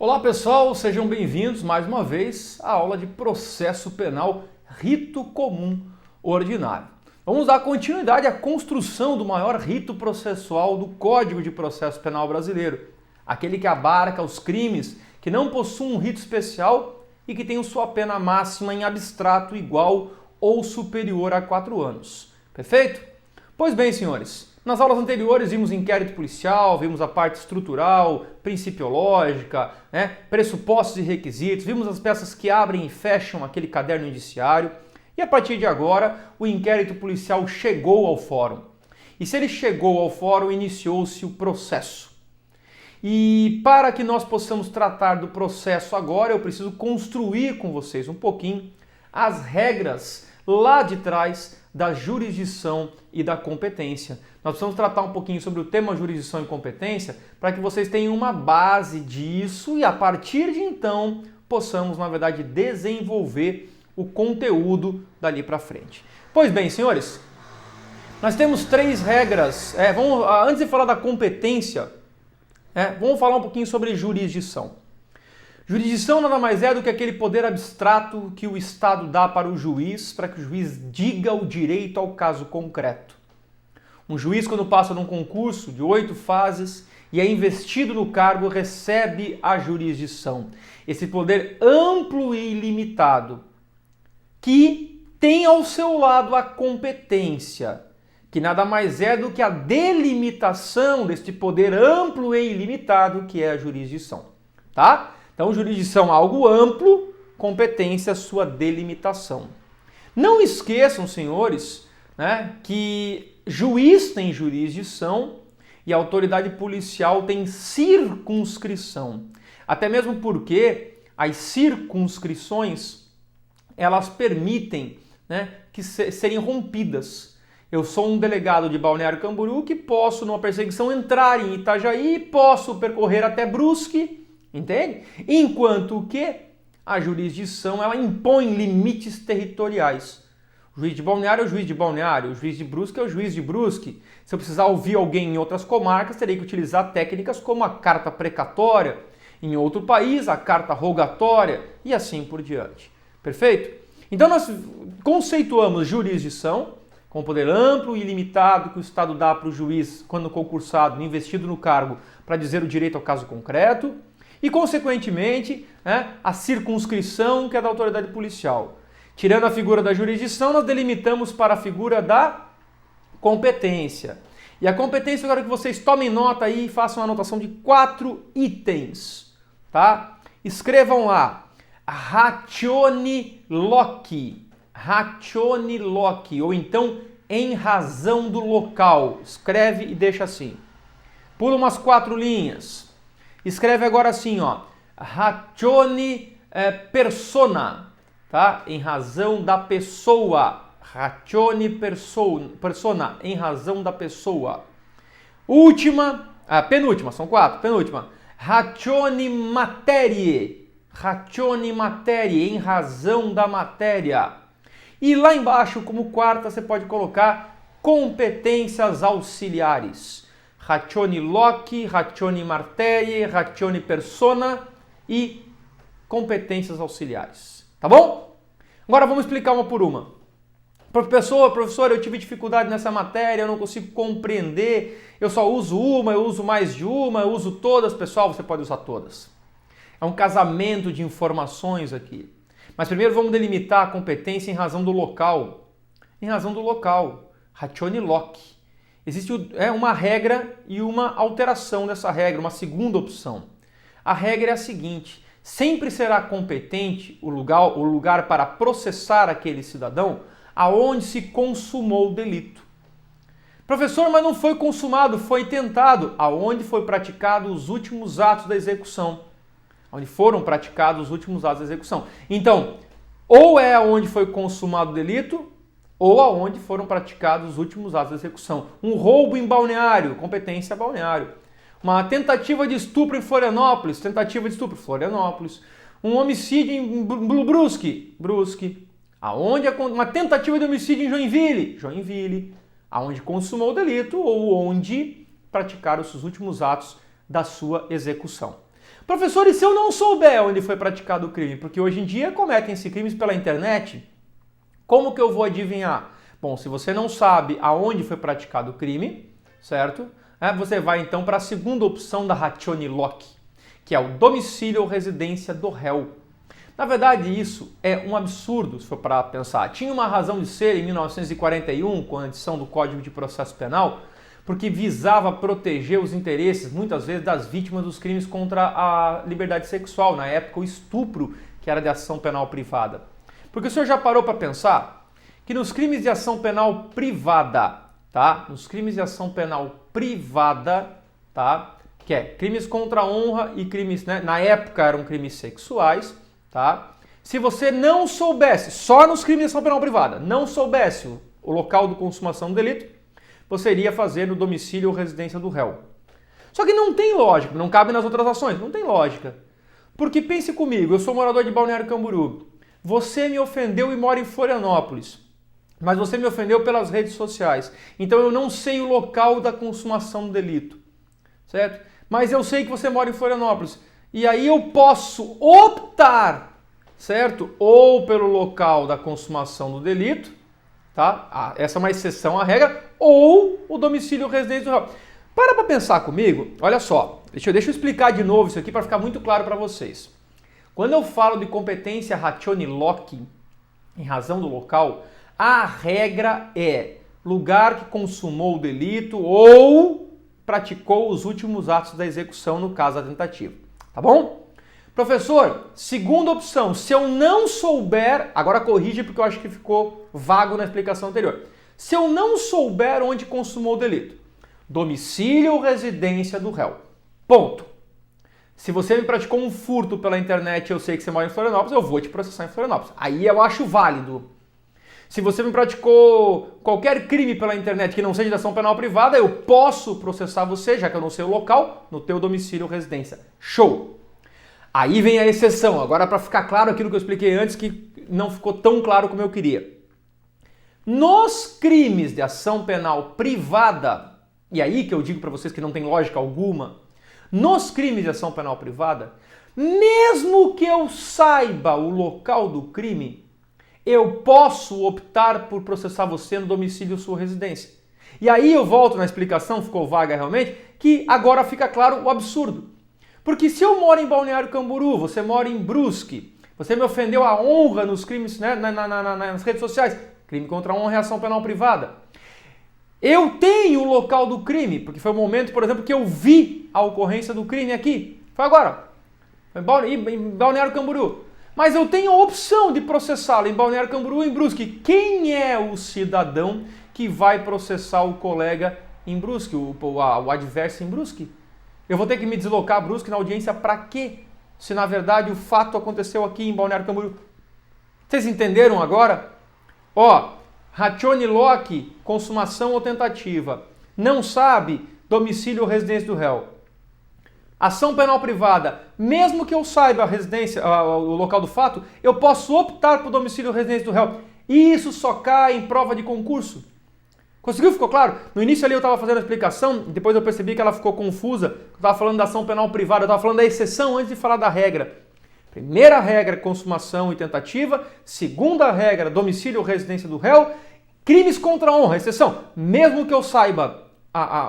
Olá pessoal, sejam bem-vindos mais uma vez à aula de processo penal rito comum ordinário. Vamos dar continuidade à construção do maior rito processual do Código de Processo Penal brasileiro, aquele que abarca os crimes que não possuem um rito especial e que tem sua pena máxima em abstrato igual ou superior a 4 anos. Perfeito? Pois bem, senhores, nas aulas anteriores vimos inquérito policial, vimos a parte estrutural, principiológica, pressupostos e requisitos, vimos as peças que abrem e fecham aquele caderno indiciário e a partir de agora o inquérito policial chegou ao fórum. E se ele chegou ao fórum, iniciou-se o processo. E para que nós possamos tratar do processo agora, eu preciso construir com vocês um pouquinho as regras lá de trás da jurisdição e da competência. Nós precisamos tratar um pouquinho sobre o tema jurisdição e competência para que vocês tenham uma base disso e a partir de então possamos, na verdade, desenvolver o conteúdo dali para frente. Pois bem, senhores, nós temos 3 regras. Antes de falar da competência, vamos falar um pouquinho sobre jurisdição. Jurisdição nada mais é do que aquele poder abstrato que o Estado dá para o juiz, para que o juiz diga o direito ao caso concreto. Um juiz, quando passa num concurso de 8 fases e é investido no cargo, recebe a jurisdição. Esse poder amplo e ilimitado, que tem ao seu lado a competência, que nada mais é do que a delimitação deste poder amplo e ilimitado que é a jurisdição, tá? Então, jurisdição algo amplo, competência sua delimitação. Não esqueçam, senhores, que juiz tem jurisdição e a autoridade policial tem circunscrição. Até mesmo porque as circunscrições, elas permitem que serem rompidas. Eu sou um delegado de Balneário Camboriú que posso, numa perseguição, entrar em Itajaí, posso percorrer até Brusque, entende? Enquanto que a jurisdição ela impõe limites territoriais. O juiz de Balneário é o juiz de Balneário, o juiz de Brusque é o juiz de Brusque. Se eu precisar ouvir alguém em outras comarcas, terei que utilizar técnicas como a carta precatória, em outro país a carta rogatória e assim por diante. Perfeito? Então nós conceituamos jurisdição com poder amplo e ilimitado que o Estado dá para o juiz quando concursado, investido no cargo, para dizer o direito ao caso concreto. E, consequentemente, a circunscrição que é da autoridade policial. Tirando a figura da jurisdição, nós delimitamos para a figura da competência. E a competência, eu quero que vocês tomem nota aí e façam uma anotação de 4 itens. Tá? Escrevam lá, ratione loci, ou então em razão do local. Escreve e deixa assim. Pula umas 4 linhas. Escreve agora assim, ratione persona, tá? Em razão da pessoa. Ratione persona, em razão da pessoa. Penúltima, são 4, penúltima. Ratione materie, em razão da matéria. E lá embaixo, como quarta, você pode colocar competências auxiliares. Ratione loci, ratione materie, ratione persona e competências auxiliares. Tá bom? Agora vamos explicar uma por uma. Professor, eu tive dificuldade nessa matéria, eu não consigo compreender, eu só uso uma, eu uso mais de uma, eu uso todas. Pessoal, você pode usar todas. É um casamento de informações aqui. Mas primeiro vamos delimitar a competência em razão do local. Em razão do local. Ratione loci. Existe uma regra e uma alteração dessa regra, uma segunda opção. A regra é a seguinte: sempre será competente o lugar para processar aquele cidadão aonde se consumou o delito. Professor, mas não foi consumado, foi tentado. Aonde foi praticado os últimos atos da execução. Onde foram praticados os últimos atos da execução. Então, ou é onde foi consumado o delito, ou aonde foram praticados os últimos atos de execução. Um roubo em Balneário, competência Balneário. Uma tentativa de estupro em Florianópolis, Florianópolis. Um homicídio em Brusque. Uma tentativa de homicídio em Joinville. Aonde consumou o delito ou onde praticaram os últimos atos da sua execução. Professor, e se eu não souber onde foi praticado o crime? Porque hoje em dia cometem-se crimes pela internet. Como que eu vou adivinhar? Bom, se você não sabe aonde foi praticado o crime, certo? Você vai então para a segunda opção da Ratione Loci, que é o domicílio ou residência do réu. Na verdade, isso é um absurdo, se for para pensar. Tinha uma razão de ser em 1941, com a edição do Código de Processo Penal, porque visava proteger os interesses, muitas vezes, das vítimas dos crimes contra a liberdade sexual, na época o estupro, que era de ação penal privada. Porque o senhor já parou para pensar que nos crimes de ação penal privada, tá? Nos crimes de ação penal privada, tá? Que é crimes contra a honra e crimes, né? Na época eram crimes sexuais, tá? Se você não soubesse, só nos crimes de ação penal privada, não soubesse o local de consumação do delito, você iria fazer no domicílio ou residência do réu. Só que não tem lógica, não cabe nas outras ações, não tem lógica. Porque pense comigo, eu sou morador de Balneário Camboriú, você me ofendeu e mora em Florianópolis, mas você me ofendeu pelas redes sociais, então eu não sei o local da consumação do delito, certo? Mas eu sei que você mora em Florianópolis, e aí eu posso optar, certo? Ou pelo local da consumação do delito, tá? Essa é uma exceção à regra, ou o domicílio ou residência do réu. Para pensar comigo, olha só, deixa eu explicar de novo isso aqui para ficar muito claro para vocês. Quando eu falo de competência Ratione Loci, em razão do local, a regra é lugar que consumou o delito ou praticou os últimos atos da execução, no caso da tentativa. Tá bom? Professor, segunda opção, se eu não souber, agora corrige porque eu acho que ficou vago na explicação anterior. Se eu não souber onde consumou o delito, domicílio ou residência do réu. Ponto. Se você me praticou um furto pela internet e eu sei que você mora em Florianópolis, eu vou te processar em Florianópolis. Aí eu acho válido. Se você me praticou qualquer crime pela internet que não seja de ação penal privada, eu posso processar você, já que eu não sei o local, no teu domicílio ou residência. Show! Aí vem a exceção. Agora, para ficar claro aquilo que eu expliquei antes, que não ficou tão claro como eu queria. Nos crimes de ação penal privada, e aí que eu digo para vocês que não tem lógica alguma, nos crimes de ação penal privada, mesmo que eu saiba o local do crime, eu posso optar por processar você no domicílio ou sua residência. E aí eu volto na explicação, ficou vaga realmente, que agora fica claro o absurdo. Porque se eu moro em Balneário Camboriú, você mora em Brusque, você me ofendeu a honra nos crimes, né, nas redes sociais, crime contra a honra e ação penal privada. Eu tenho o local do crime, porque foi o momento, por exemplo, que eu vi a ocorrência do crime aqui. Foi agora. Foi em Balneário Camboriú. Mas eu tenho a opção de processá-lo em Balneário Camboriú e em Brusque. Quem é o cidadão que vai processar o colega em Brusque, o adverso em Brusque? Eu vou ter que me deslocar a Brusque na audiência para quê? Se na verdade o fato aconteceu aqui em Balneário Camboriú. Vocês entenderam agora? Ó, Ratione Loci, consumação ou tentativa. Não sabe, domicílio ou residência do réu. Ação penal privada, mesmo que eu saiba a residência, o local do fato, eu posso optar por domicílio ou residência do réu. E isso só cai em prova de concurso. Conseguiu? Ficou claro? No início ali eu estava fazendo a explicação, depois eu percebi que ela ficou confusa. Eu estava falando da ação penal privada, eu estava falando da exceção antes de falar da regra. Primeira regra, consumação e tentativa. Segunda regra, domicílio ou residência do réu. Crimes contra a honra, exceção. Mesmo que eu saiba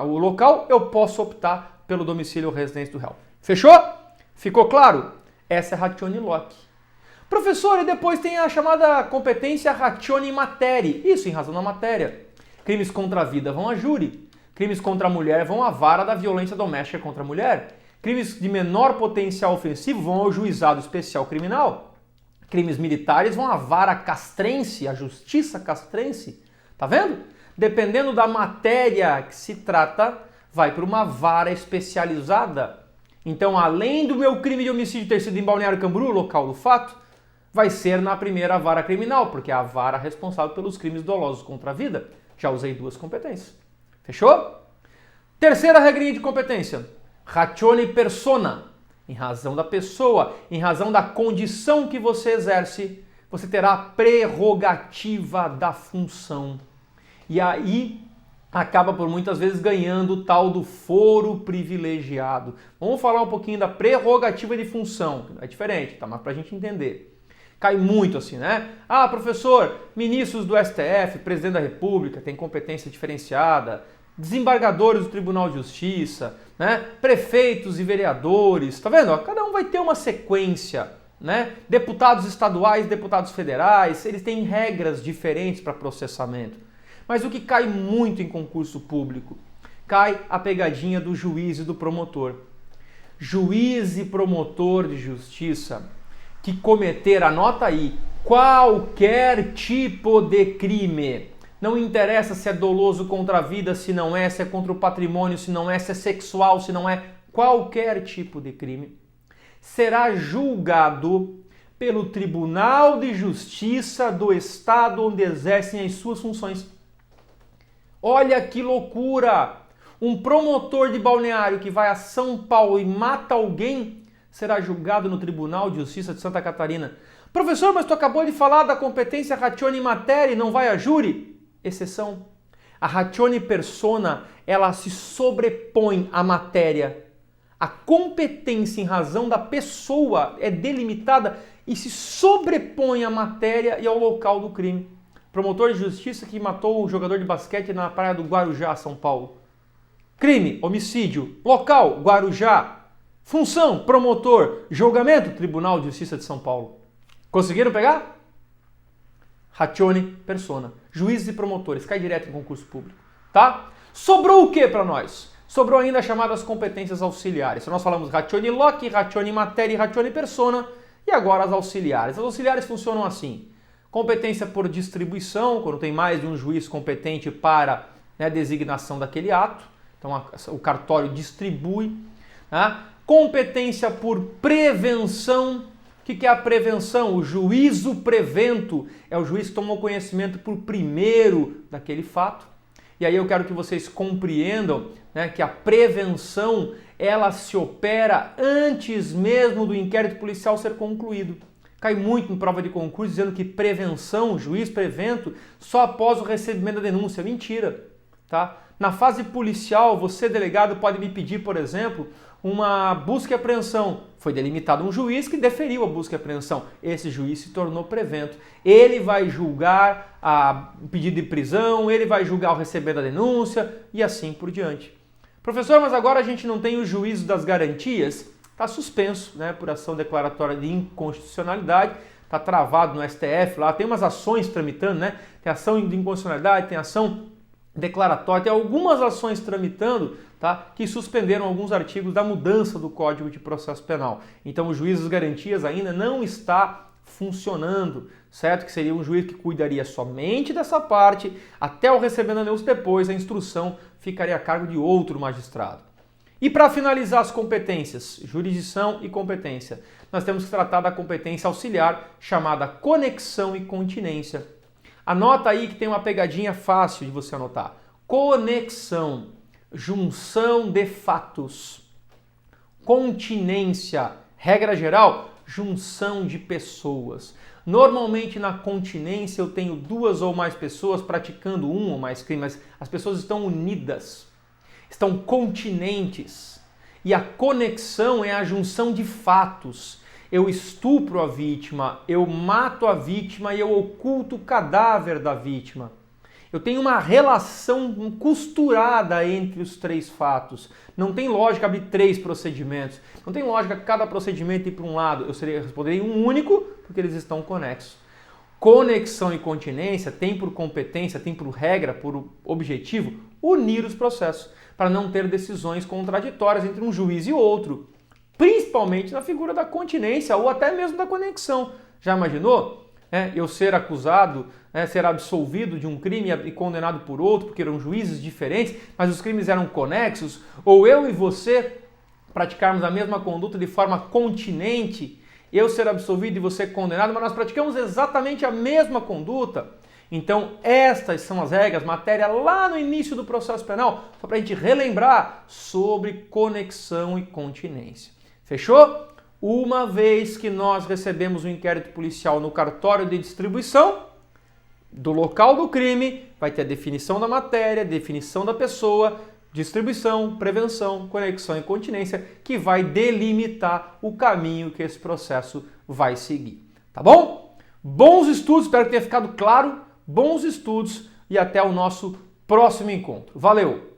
o local, eu posso optar pelo domicílio ou residência do réu. Fechou? Ficou claro? Essa é a Ratione Loci. Professor, e depois tem a chamada competência Ratione Materie. Isso, em razão da matéria. Crimes contra a vida vão a júri. Crimes contra a mulher vão à vara da violência doméstica contra a mulher. Crimes de menor potencial ofensivo vão ao juizado especial criminal. Crimes militares vão à vara castrense, à justiça castrense. Tá vendo? Dependendo da matéria que se trata, vai para uma vara especializada. Então, além do meu crime de homicídio ter sido em Balneário Camboriú, local do fato, vai ser na primeira vara criminal, porque é a vara responsável pelos crimes dolosos contra a vida. Já usei duas competências. Fechou? Terceira regrinha de competência. Ratione persona. Em razão da pessoa, em razão da condição que você exerce, você terá a prerrogativa da função. E aí acaba por muitas vezes ganhando o tal do foro privilegiado. Vamos falar um pouquinho da prerrogativa de função, é diferente, tá? Mas para a gente entender. Cai muito assim, né? Ah, professor, ministros do STF, presidente da República, tem competência diferenciada, desembargadores do Tribunal de Justiça, né? Prefeitos e vereadores, tá vendo? Cada um vai ter uma sequência, né? Deputados estaduais, deputados federais, eles têm regras diferentes para processamento. Mas o que cai muito em concurso público? Cai a pegadinha do juiz e do promotor. Juiz e promotor de justiça que cometer, anota aí, qualquer tipo de crime. Não interessa se é doloso contra a vida, se não é, se é contra o patrimônio, se não é, se é sexual, se não é, qualquer tipo de crime, será julgado pelo Tribunal de Justiça do Estado onde exercem as suas funções. Olha que loucura! Um promotor de balneário que vai a São Paulo e mata alguém será julgado no Tribunal de Justiça de Santa Catarina. Professor, mas tu acabou de falar da competência ratione materia e não vai a júri? Exceção. A ratione persona, ela se sobrepõe à matéria. A competência em razão da pessoa é delimitada e se sobrepõe à matéria e ao local do crime. Promotor de justiça que matou o jogador de basquete na praia do Guarujá, São Paulo. Crime, homicídio. Local, Guarujá. Função, promotor. Julgamento, Tribunal de Justiça de São Paulo. Conseguiram pegar? Ratione persona. Juízes e promotores. Cai direto em concurso público. Tá? Sobrou o que para nós? Sobrou ainda as chamadas competências auxiliares. Então nós falamos ratione loci, ratione materia e ratione persona. E agora as auxiliares. As auxiliares funcionam assim. Competência por distribuição, quando tem mais de um juiz competente para, né, designação daquele ato. Então o cartório distribui. Né? Competência por prevenção. O que é a prevenção? O juízo prevento é o juiz que tomou conhecimento por primeiro daquele fato. E aí eu quero que vocês compreendam, né, que a prevenção ela se opera antes mesmo do inquérito policial ser concluído. Cai muito em prova de concurso dizendo que prevenção, juiz prevento, só após o recebimento da denúncia. Mentira, tá? Na fase policial, você, delegado, pode me pedir, por exemplo, uma busca e apreensão. Foi delimitado um juiz que deferiu a busca e apreensão. Esse juiz se tornou prevento. Ele vai julgar o pedido de prisão, ele vai julgar o receber da denúncia e assim por diante. Professor, mas agora a gente não tem o juízo das garantias? Está suspenso, né, por ação declaratória de inconstitucionalidade, está travado no STF lá, tem umas ações tramitando, né? Tem ação de inconstitucionalidade, tem ação declaratória, tem algumas ações tramitando, tá, que suspenderam alguns artigos da mudança do Código de Processo Penal. Então o juiz das garantias ainda não está funcionando, certo? Que seria um juiz que cuidaria somente dessa parte, até o recebimento da denúncia, depois a instrução ficaria a cargo de outro magistrado. E para finalizar as competências, jurisdição e competência, nós temos que tratar da competência auxiliar chamada conexão e continência. Anota aí que tem uma pegadinha fácil de você anotar. Conexão, junção de fatos. Continência, regra geral, junção de pessoas. Normalmente na continência eu tenho duas ou mais pessoas praticando um ou mais crimes, mas as pessoas estão unidas. Estão continentes. E a conexão é a junção de fatos. Eu estupro a vítima, eu mato a vítima e eu oculto o cadáver da vítima. Eu tenho uma relação costurada entre os três fatos. Não tem lógica abrir três procedimentos. Não tem lógica cada procedimento ir para um lado. Eu responderia um único porque eles estão conexos. Conexão e continência tem por competência, tem por regra, por objetivo, unir os processos, para não ter decisões contraditórias entre um juiz e outro, principalmente na figura da continência ou até mesmo da conexão. Já imaginou? Eu ser acusado, ser absolvido de um crime e condenado por outro, porque eram juízes diferentes, mas os crimes eram conexos, ou eu e você praticarmos a mesma conduta de forma continente, eu ser absolvido e você condenado, mas nós praticamos exatamente a mesma conduta. Então, estas são as regras, matéria lá no início do processo penal, só para a gente relembrar sobre conexão e continência. Fechou? Uma vez que nós recebemos o inquérito policial no cartório de distribuição, do local do crime, vai ter a definição da matéria, definição da pessoa, distribuição, prevenção, conexão e continência, que vai delimitar o caminho que esse processo vai seguir. Tá bom? Bons estudos, espero que tenha ficado claro. Bons estudos e até o nosso próximo encontro. Valeu!